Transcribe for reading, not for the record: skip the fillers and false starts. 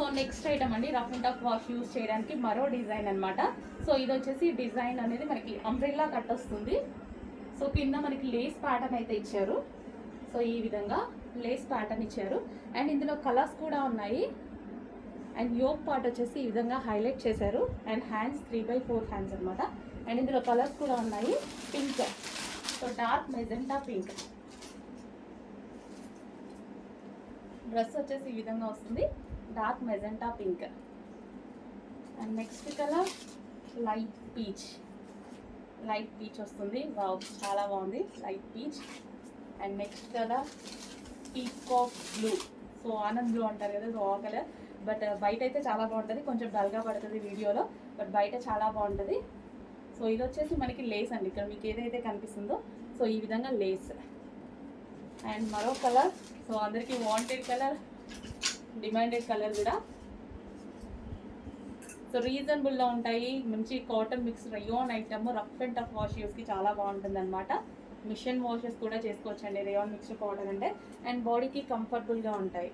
So next item అండి, rough and tough wash use చేయడానికి మరో డిజైన్ అనమాట. సో ఇది వచ్చేసి డిజైన్ అనేది మనకి అంబ్రెల్లా కట్ వస్తుంది. సో కింద మనకి లేస్ ప్యాటర్న్ అయితే ఇచ్చారు. సో ఈ విధంగా లేస్ ప్యాటర్న్ ఇచ్చారు. అండ్ ఇందులో కలర్స్ కూడా ఉన్నాయి. అండ్ యోక్ పార్ట్ వచ్చేసి ఈ విధంగా హైలైట్ చేశారు. అండ్ హ్యాండ్స్ 3/4 హ్యాండ్స్ అనమాట. అండ్ ఇందులో కలర్స్ కూడా ఉన్నాయి. Pink, so dark magenta pink. Dress వచ్చేసి ఈ విధంగా వస్తుంది, dark magenta pink. And next colour light peach. Light peach వస్తుంది. వావ్, చాలా బాగుంది, light peach. And next colour peacock blue. So Anand blue అంటారు కదా, సో ఆ కలర్. బట్ బయట అయితే చాలా బాగుంటుంది, కొంచెం డల్గా పడుతుంది వీడియోలో, బట్ బయట చాలా బాగుంటుంది. సో ఇది వచ్చేసి మనకి లేస్ అండి, ఇక్కడ మీకు ఏదైతే కనిపిస్తుందో సో ఈ విధంగా లేస్. అండ్ మరో కలర్, సో అందరికీ వాంటెడ్ కలర్, డిమాండెడ్ కలర్ కూడా. సో రీజనబుల్లో ఉంటాయి, మంచి cotton mix rayon item, rough and tough wash యూస్కి చాలా బాగుంటుంది అనమాట. మిషన్ వాషెస్ కూడా చేసుకోవచ్చండి రేయాన్ మిక్స్డ్ కాటన్ అంటే. అండ్ బాడీకి కంఫర్టబుల్గా ఉంటాయి.